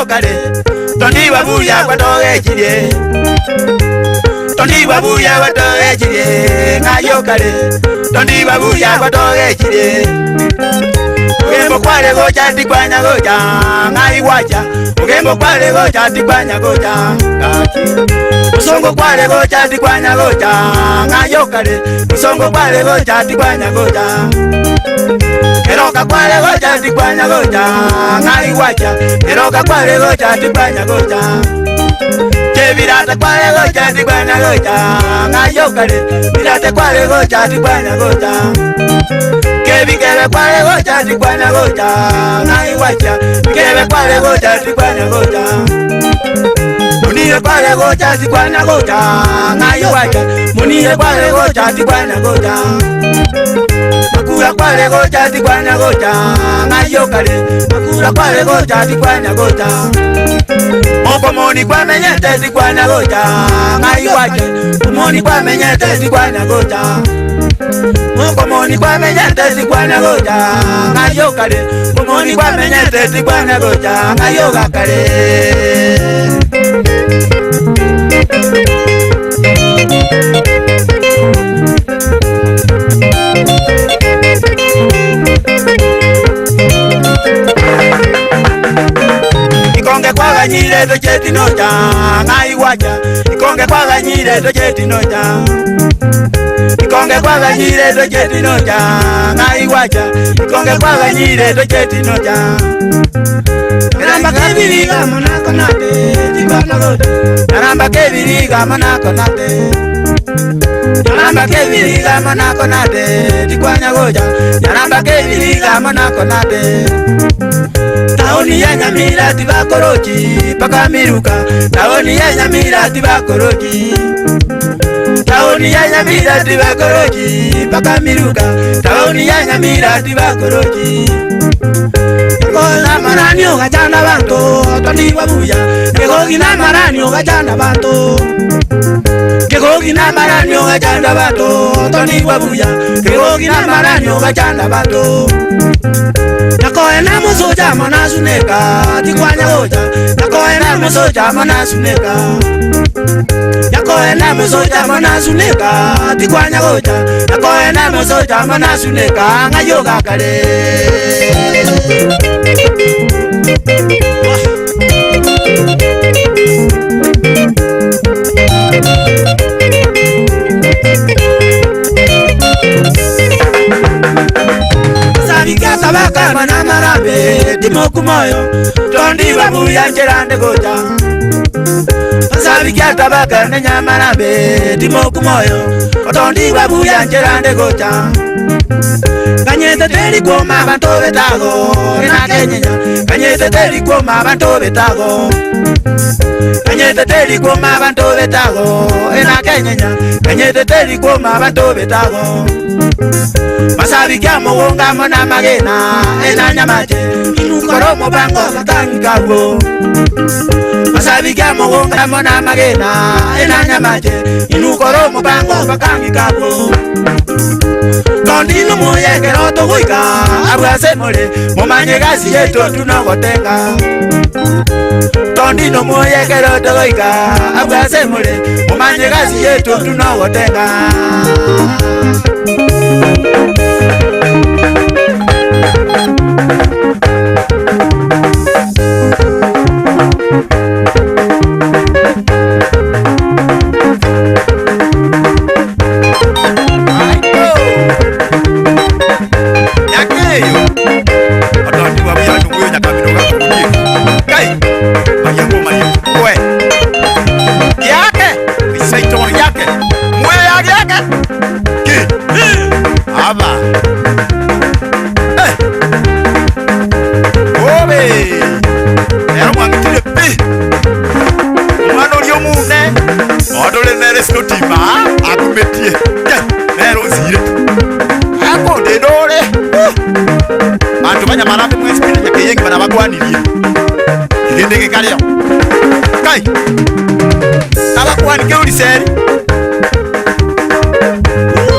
ngayokale tondi babuya kwatogechirie tondi babuya kwatogechirie ngayokale tondi babuya kwatogechirie Ugembo kwale gocha tikwanya gocha ngai wacha Ugembo kwale gocha tikwanya gocha kaki Musongo kwale gocha tikwanya gocha ngayokale Musongo kwale gocha tikwanya gocha Keroka kwale gocha tikwanya gocha ngai wacha Keroka kwale gocha tikwanya gocha Virata kwale gocha tikwanya gocha ngayokale Virata kwale gocha tikwanya gocha Kebikebe kwale gocha tikwanya gocha ngai wacha Kebe kwale gocha tikwanya gocha Munire kwale gocha tikwanya gocha ngai wacha Munire kwale gocha tikwanya gocha Makura kwale gocha tikwanya gocha ngayokale Makura kwale gocha tikwanya gocha Moni kwa menyete tikwanya gocha ngai wacha Moni kwa menyete tikwanya gocha Moni kwa menyete tikwanya gocha ngayokale Moni kwa menyete tikwanya gocha ngayokale Ikonge kwa ganyire to chetino cha ngai wacha Ikonge kwa ganyire to chetino cha Ikonge kwa ganyire to chetino cha ngai wacha Ikonge kwa ganyire to chetino cha Naramba kebiriga manako nate tikwana gocha Naramba kebiriga manako nate Naramba kebiriga manako nate tikwanya gocha Naramba kebiriga manako nate Taoni ya Nyamira tibakoroki paka miruka Taoni ya Nyamira tibakoroki Taoni ya Nyamira tibakoroki paka miruka Taoni ya Nyamira tibakoroki Kola marani ogachanda banto tondi babuya Kegogi na marani ogachanda banto Kegogi na marani ogachanda banto tondi babuya Kegogi na marani ogachanda banto Nakoena musoja manasuneka tikwanya gocha Nakoena musoja manasuneka Nakoena musoja manasuneka tikwanya gocha Nakoena musoja manasuneka ngayoga kale Sabika baka mana marambe timoku moyo tondi babuya njerande gocha Sabika tabaka nenya marambe timoku moyo tondi babuya njerande gocha Kanyete teri koma bantu betago ena kenyenya Kanyete teri koma bantu betago Kanyete teri koma bantu betago ena kenyenya Kanyete teri koma bantu betago Masabika mugonga mona magena ena nyamache Inukoro mobango batangabo Masabika mugonga mona magena ena nyamache Inukoro mobango bakangikabo Tondino moye keroto guika abwase mole Momanye gasi yetu tunagotenga Tondino moye keroto guika abwase mole Momanye gasi yetu tunagotenga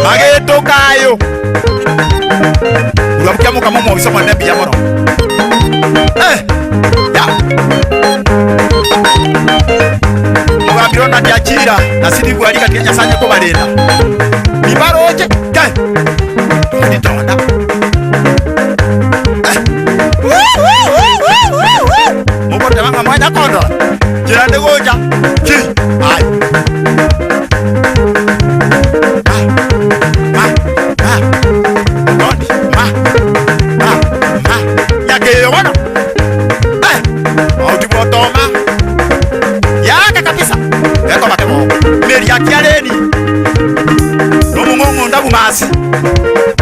Mageto kayo Ulamkia mo kamo mo isang manabi ya mo. Ya chira na sidi kualika Kenya sanya kwa balena nibaroje kai nitonda mubote mama mwanya kondo jira ndegoja chi ai Masi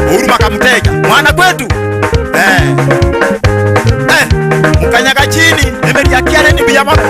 Uhuru makamteja mwana kwetu mkanyaga chini nimeliakia ni bia mama